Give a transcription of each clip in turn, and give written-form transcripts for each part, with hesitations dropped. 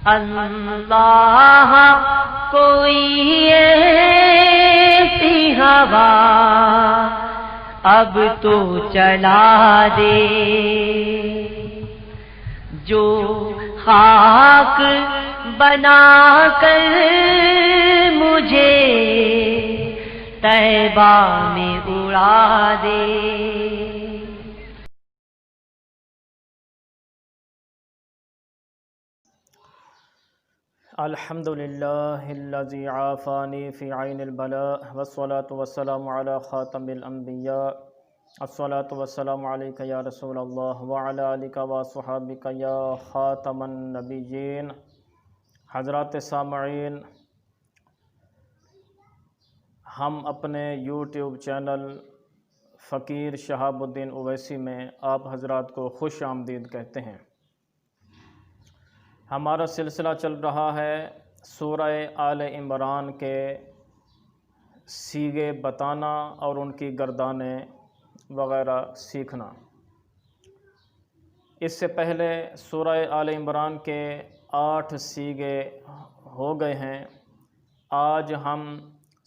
اللہ کوئی ایسی ہوا اب تو چلا دے جو خاک بنا کر مجھے طیبہ میں اڑا دے۔ الحمد للہ الذی عافانی فی عین البلاء والصلاة والسلام علی خاتم الانبیاء الصلاة والسلام علیک یا رسول اللہ وعلی آلک وصحابک یا خاتم النبیین۔ حضرات سامعین، ہم اپنے یوٹیوب چینل فقیر شہاب الدین اویسی میں آپ حضرات کو خوش آمدید کہتے ہیں۔ ہمارا سلسلہ چل رہا ہے سورہ آل عمران کے سیغے بتانا اور ان کی گردانیں وغیرہ سیکھنا۔ اس سے پہلے سورہ آل عمران کے 8 سیغے ہو گئے ہیں۔ آج ہم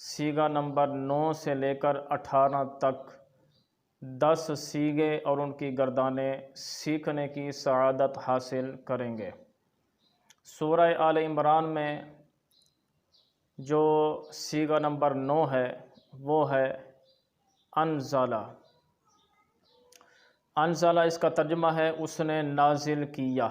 سیغہ نمبر 9 سے لے کر 18 تک 10 سیغے اور ان کی گردانیں سیکھنے کی سعادت حاصل کریں گے۔ سورہ آل عمران میں جو سیغہ نمبر 9 ہے وہ ہے انزلہ۔ انزلہ اس کا ترجمہ ہے اس نے نازل کیا۔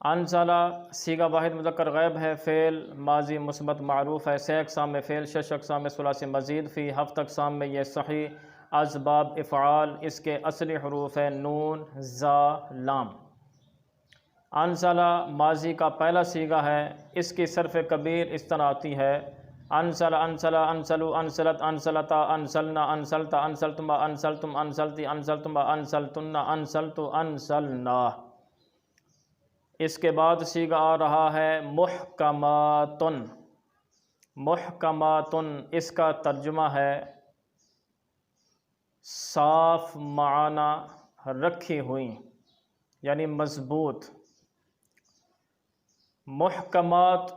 انزلہ سیغہ واحد مذکر غیب ہے، فعل ماضی مثبت معروف ہے، 6 اقسام میں فعل، 6 اقسام میں ثلاثی مزید فی، 7 اقسام میں یہ صحیح، اسباب افعال، اس کے اصلی حروف ہے نون زا لام۔ انزلہ ماضی کا پہلا سیغہ ہے، اس کی صرف کبیر اس طرح آتی ہے انزل انزل انزلو انزلت انزلتا انزلنا انزلتا انزلتما انزلتم انزلتی انزلتما انزلتن انزلتو انزلنا۔ اس کے بعد سیغہ آ رہا ہے محکماتن۔ محکماتن اس کا ترجمہ ہے صاف معنی رکھی ہوئی، یعنی مضبوط۔ محکمات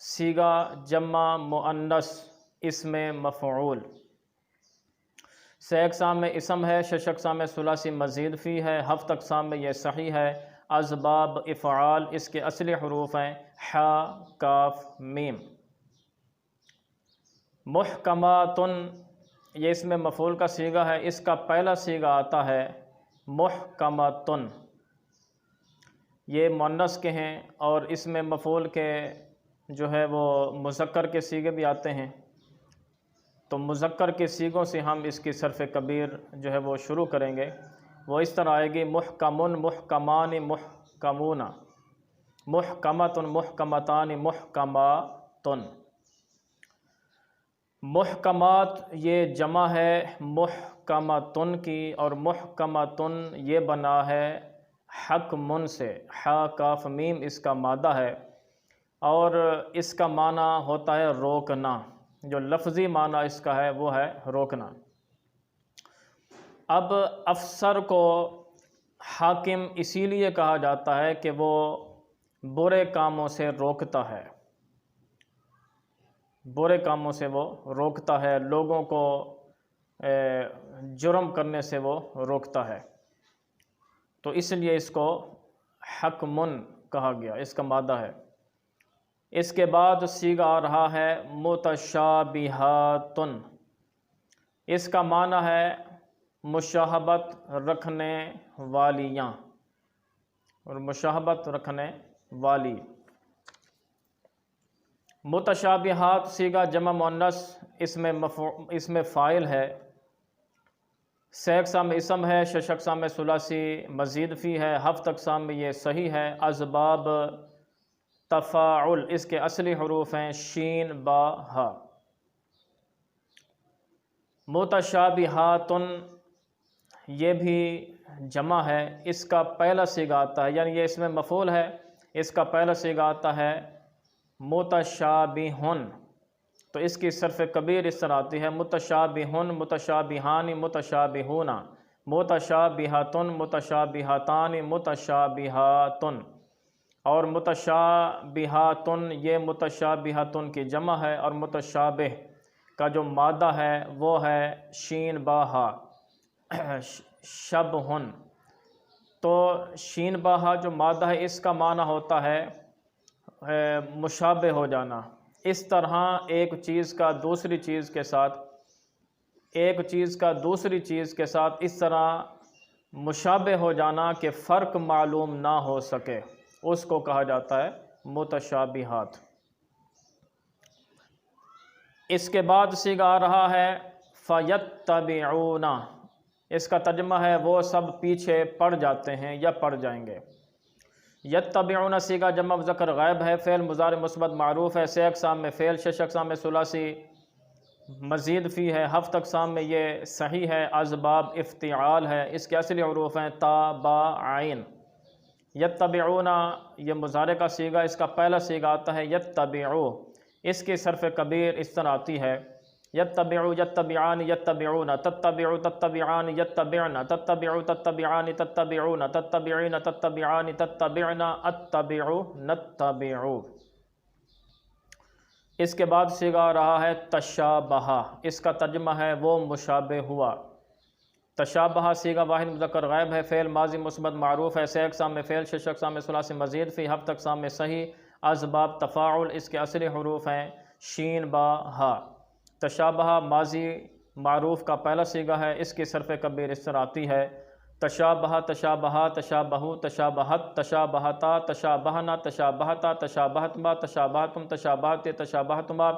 صیغہ جمع مؤنث اسم مفعول، 6 اقسام میں اسم ہے، 6 اقسام میں ثلاثی مزید فی ہے، 7 اقسام میں یہ صحیح ہے، اسباب افعال، اس کے اصلی حروف ہیں ح کاف میم۔ محکماتن یہ اسم مفعول کا صیغہ ہے، اس کا پہلا صیغہ آتا ہے محکماتن۔ یہ مؤنث کے ہیں اور اسم مفعول کے جو ہے وہ مذکر کے صیغے بھی آتے ہیں، تو مذکر کے صیغوں سے ہم اس کی صرف کبیر جو ہے وہ شروع کریں گے۔ وہ اس طرح آئے گی محکمن محکمان محکمون، محکمتن محکمتان محکماتن۔ محکمات یہ جمع ہے محکمتن کی، اور محکمتن یہ بنا ہے حکمن سے، ح کاف میم اس کا مادہ ہے، اور اس کا معنی ہوتا ہے روکنا۔ جو لفظی معنی اس کا ہے وہ ہے روکنا۔ اب افسر کو حاکم اسی لیے کہا جاتا ہے کہ وہ برے کاموں سے روکتا ہے، برے کاموں سے وہ روکتا ہے، لوگوں کو جرم کرنے سے وہ روکتا ہے، تو اس لیے اس کو حکمن کہا گیا، اس کا مادہ ہے۔ اس کے بعد صیغہ آ رہا ہے متشابہاتن۔ اس کا معنی ہے مشابہت رکھنے والیاں، اور مشابہت رکھنے والی۔ متشابہات صیغہ جمع مؤنث اس میں فاعل ہے، 6 اقسام میں اسم ہے، 6 اقسام میں ثلاثی مزید فی ہے، 7 اقسام میں یہ صحیح ہے، اسباب تفاعل، اس کے اصلی حروف ہیں شین با ہا۔ متشابہاتن یہ بھی جمع ہے، اس کا پہلا صیغہ آتا ہے، یعنی یہ اس میں مفعول ہے، اس کا پہلا صیغہ آتا ہے متشابہن، تو اس کی صرف کبیر اس طرح آتی ہے متشابہن متشابہان متشابہون متشابہتن متشابہتان متشابہاتن۔ اور متشابہاتن یہ متشابہاتن کی جمع ہے، اور متشابہ کا جو مادہ ہے وہ ہے شین با ہا شبہن۔ تو شین با ہا جو مادہ ہے اس کا معنی ہوتا ہے مشابہ ہو جانا۔ اس طرح ایک چیز کا دوسری چیز کے ساتھ اس طرح مشابہ ہو جانا کہ فرق معلوم نہ ہو سکے، اس کو کہا جاتا ہے متشابہات۔ اس کے بعد صیغہ آ رہا ہے فَيَتَّبِعُونَ، اس کا ترجمہ ہے وہ سب پیچھے پڑ جاتے ہیں یا پڑ جائیں گے۔ یتبعون صیغہ جمع مذکر غائب ہے، فعل مضارع مثبت معروف ہے، 6 اقسام میں فعل، 6 اقسام میں ثلاثی مزید فی ہے، 7 اقسام میں یہ صحیح ہے، اسباب افتعال ہے، اس کے اصلی حروف ہیں تا با عین۔ یتبعون یہ مضارع کا صیغہ، اس کا پہلا صیغہ آتا ہے یتبعو، اس کی صرف کبیر اس طرح آتی ہے یتبعو یتبعان یتبعون تتبعو تتبعان یتبعن تتبعو تتبعان تتبعون تتبعین تتبعان تتبعن اتبعو نتبعو۔ اس کے بعد صیغہ آ رہا ہے تشابہ، اس کا ترجمہ ہے وہ مشابہ ہوا۔ تشابہ صیغہ واحد مذکر غائب ہے، فعل ماضی مثبت معروف ہے، 6 اقسام میں فعل، 6 اقسام میں ثلاثی مزید فی، 7 اقسام میں صحیح، اسباب تفاعل، اس کے اصلی حروف ہیں شین با ہا۔ تشابہ ماضی معروف کا پہلا صیغہ ہے، اس کی صرف کبیر اس طرح آتی ہے تشابہ تشابہ تشابہو تشابہت تشابہتا تشابہنا تشابہتا تشابہتما تشابہتم تشابہت تشابہتما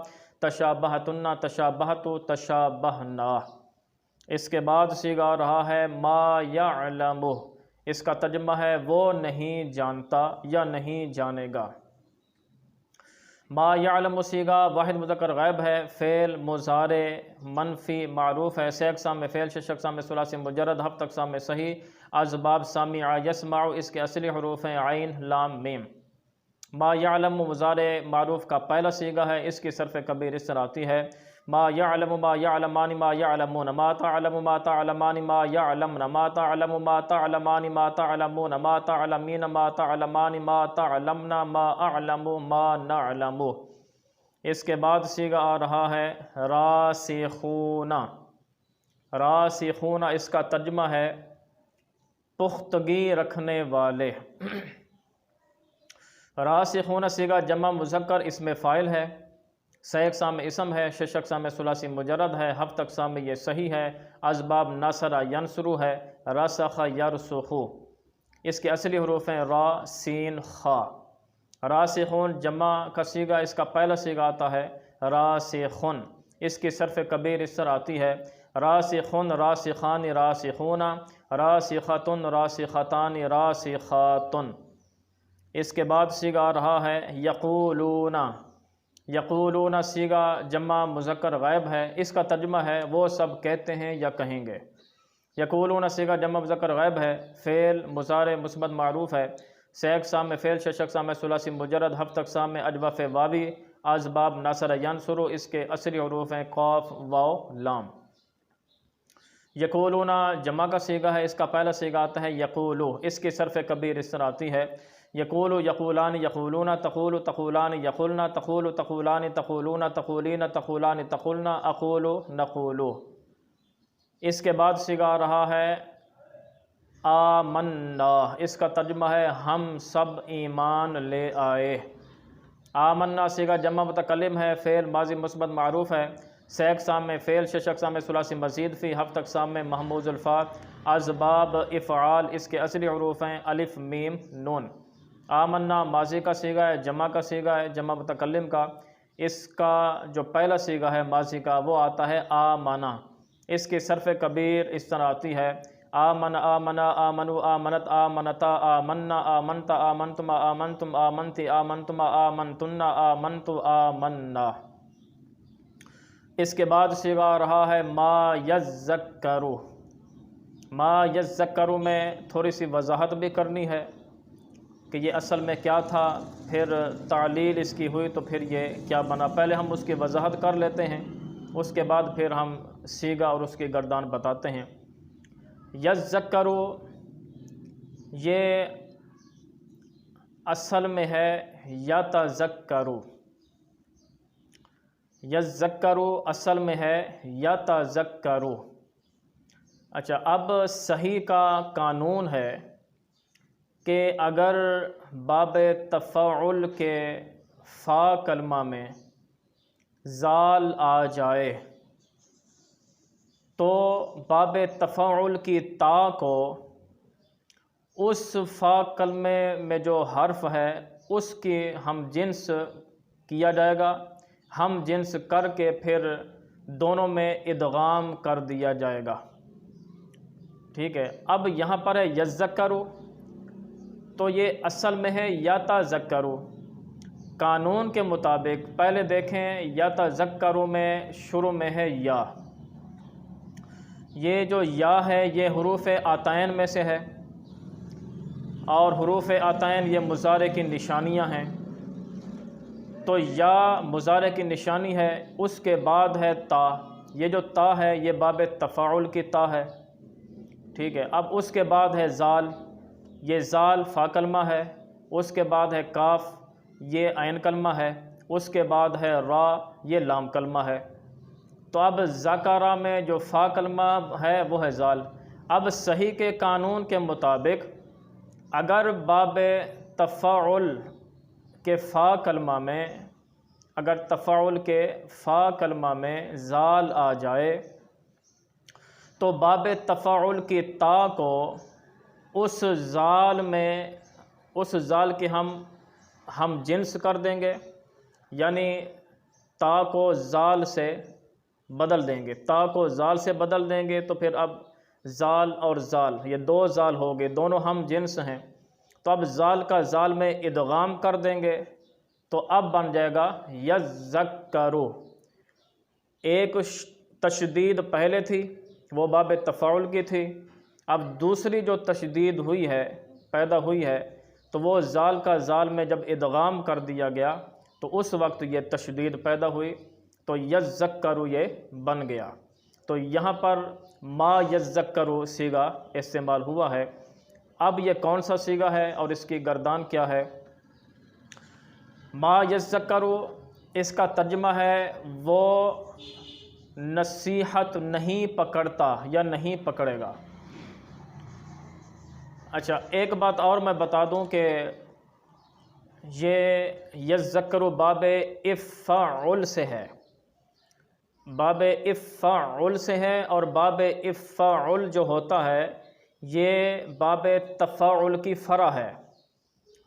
تشابہتن تشابہتو تشابہنا۔ اس کے بعد صیغہ آ رہا ہے ما یعلم، اس کا ترجمہ ہے وہ نہیں جانتا یا نہیں جانے گا۔ ما یعلم صیغہ واحد مذکر غائب ہے، فعل مضارع منفی معروف ہے، 6 اقسام میں فعل، 6 اقسام میں ثلاثی مجرد، 7 اقسام میں صحیح، اسباب سامع یسمع، اس کے اصلی حروف ہیں عین لام میم۔ ما یعلم مضارع معروف کا پہلا صیغہ ہے، اس کی صرف کبیر اس طرح آتی ہے ما یعلم ما یعلمان ما یعلمون ما تعلم ما تعلمان ما یعلمن ما تعلم ما تعلمان ما تعلمون ما تعلمین ما تعلمان ما تعلمن ما اعلم ما نعلم۔ اس کے بعد صیغہ آ رہا ہے راسخون، راسخون اس کا ترجمہ ہے پختگی رکھنے والے۔ راسخون صیغہ جمع مذکر اسم فاعل ہے، 6 اقسام میں اسم ہے، 6 اقسام میں ثلاثی مجرد ہے، 7 اقسام میں یہ صحیح ہے، اسباب نصر ینصر ہے، رسخ یرسخ، اس کے اصلی حروف ہیں را سین خا۔ راسخون جمع کا صیغہ، اس کا پہلا صیغہ آتا ہے راسخن، اس کی صرف کبیر اس طرح آتی ہے راسخن راسخان راسخون راسختن راسختان راسخاتن۔ اس کے بعد صیغہ آ رہا ہے یقولون، یقولون صیغہ جمع مذکر غائب ہے، اس کا ترجمہ ہے وہ سب کہتے ہیں یا کہیں گے۔ یقولون صیغہ جمع مذکر غائب ہے، فعل مضارع مثبت معروف ہے، 6 اقسام میں فعل، 6 اقسام میں ثلاثی مجرد، 7 اقسام میں اجوف واوی، اسباب نصر ینصر، اس کے اصلی حروف ہیں قاف واو لام۔ یقولون جمع کا صیغہ ہے، اس کا پہلا صیغہ آتا ہے یقولو، اس کی صرف کبیر اس طرح آتی ہے یقولو یقولان یقولون تقول تقولان یقولن تقول تقولان تقولون تقولین تقولان تقولن اقول نقول۔ اس کے بعد صیغہ آ رہا ہے آمنا، اس کا ترجمہ ہے ہم سب ایمان لے آئے۔ آمنا صیغہ جمع متکلم ہے، فعل ماضی مثبت معروف ہے، 6 اقسام میں فعل، 6 اقسام میں ثلاثی مزید فی، 7 اقسام میں محموز الفاء، اسباب افعال، اس کے اصلی حروف ہیں الف میم نون۔ آمنا ماضی کا صیغہ ہے، جمع کا صیغہ ہے، جمع متکلم کا، اس کا جو پہلا صیغہ ہے ماضی کا وہ آتا ہے آمنا، اس کی صرف کبیر اس طرح آتی ہے آمن آمنا آمنو آمنت آمنتا آمنا آمنتا آمنتما آمنتم آمنتی آمنتما آمنتن آمنتو آمنا۔ اس کے بعد صیغہ آ رہا ہے ما یذکرو، ما یذکرو میں تھوڑی سی وضاحت بھی کرنی ہے کہ یہ اصل میں کیا تھا، پھر تعلیل اس کی ہوئی تو پھر یہ کیا بنا۔ پہلے ہم اس کی وضاحت کر لیتے ہیں، اس کے بعد پھر ہم صیغہ اور اس کی گردان بتاتے ہیں۔ یذکرو یہ اصل میں ہے یتذکرو، یذکرو اصل میں ہے یتذکرو۔ اچھا، اب صحیح کا قانون ہے کہ اگر باب تفاعل کے فا کلمہ میں زال آ جائے تو باب تفاعل کی تا کو اس فا کلمے میں جو حرف ہے اس کی ہم جنس کیا جائے گا، ہم جنس کر کے پھر دونوں میں ادغام کر دیا جائے گا۔ ٹھیک ہے، اب یہاں پر ہے یذکرو، تو یہ اصل میں ہے یتذکرو۔ قانون کے مطابق پہلے دیکھیں یتذکرو میں شروع میں ہے یا، یہ جو یا ہے یہ حروف آتین میں سے ہے، اور حروف آتین یہ مضارع کی نشانیاں ہیں، تو یا مضارع کی نشانی ہے، اس کے بعد ہے تا، یہ جو تا ہے یہ باب تفاعل کی تا ہے۔ ٹھیک ہے، اب اس کے بعد ہے زال، یہ زال فا کلمہ ہے، اس کے بعد ہے کاف، یہ عین کلمہ ہے، اس کے بعد ہے را، یہ لام کلمہ ہے۔ تو اب ذکرہ میں جو فا کلمہ ہے وہ ہے زال۔ اب صحیح کے قانون کے مطابق اگر باب تفاعل کے فا کلمہ میں، اگر تفاعل کے فا کلمہ میں زال آ جائے تو باب تفاعل کی تا کو اس زال میں، اس زال کے ہم جنس کر دیں گے، یعنی تا کو زال سے بدل دیں گے، تا کو زال سے بدل دیں گے، تو پھر اب زال اور زال یہ دو زال ہو گئے، دونوں ہم جنس ہیں، تو اب زال کا زال میں ادغام کر دیں گے، تو اب بن جائے گا یذکرو۔ ایک تشدید پہلے تھی وہ باب تفاعل کی تھی، اب دوسری جو تشدید ہوئی ہے، پیدا ہوئی ہے، تو وہ زال کا زال میں جب ادغام کر دیا گیا تو اس وقت یہ تشدید پیدا ہوئی، تو یذکرو یہ بن گیا۔ تو یہاں پر ما یذکرو صیغہ استعمال ہوا ہے۔ اب یہ کون سا صیغہ ہے اور اس کی گردان کیا ہے؟ ما یذکرو، اس کا ترجمہ ہے وہ نصیحت نہیں پکڑتا یا نہیں پکڑے گا۔ اچھا، ایک بات اور میں بتا دوں کہ یہ یذکرو باب افعل سے ہے، باب افعل سے ہے، اور باب افعل جو ہوتا ہے یہ باب تفاعل کی فرع ہے۔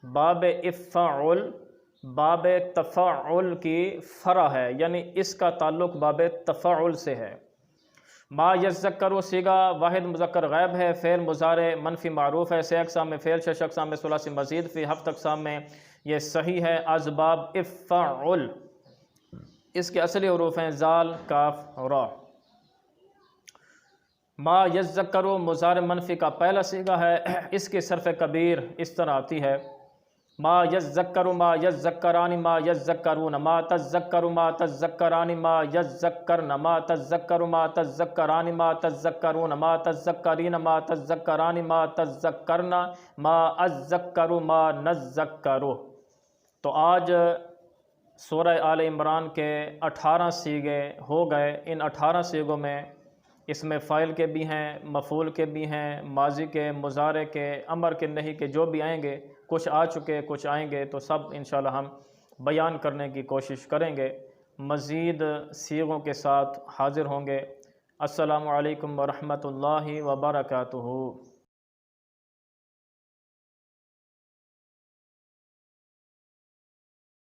باب افعل باب تفاعل کی فرع ہے، یعنی اس کا تعلق باب تفاعل سے ہے۔ ما یذکرو صیغہ واحد مذکر غائب ہے، فعل مضارع منفی معروف ہے، 6 اقسام میں فعل، 6 اقسام میں ثلاثی مزید، فی 7 اقسام میں یہ صحیح ہے۔ اسباب افعل، اس کے اصلی حروف ہیں زال، کاف، را۔ ما یذکرو مضارع منفی کا پہلا صیغہ ہے، اس کی صرف کبیر اس طرح آتی ہے، ما یذکرو، ما یذکران، ما یذکرون، ما تذکروا، ما تذکران، ما یذکرن، ما تذکروا، ما تذکران، ما تذکرون، ما تذکرین، ما تذکران، ما تذکرن، ما اذکروا، ما نذکروا۔ تو آج سورہ آل عمران کے 18 صیغے ہو گئے۔ ان 18 صیغوں میں اس میں فاعل کے بھی ہیں، مفعول کے بھی ہیں، ماضی کے، مضارع کے، امر کے، نہی کے، جو بھی آئیں گے، کچھ آ چکے کچھ آئیں گے، تو سب انشاءاللہ ہم بیان کرنے کی کوشش کریں گے، مزید صیغوں کے ساتھ حاضر ہوں گے۔ السلام علیکم ورحمۃ اللہ وبرکاتہ۔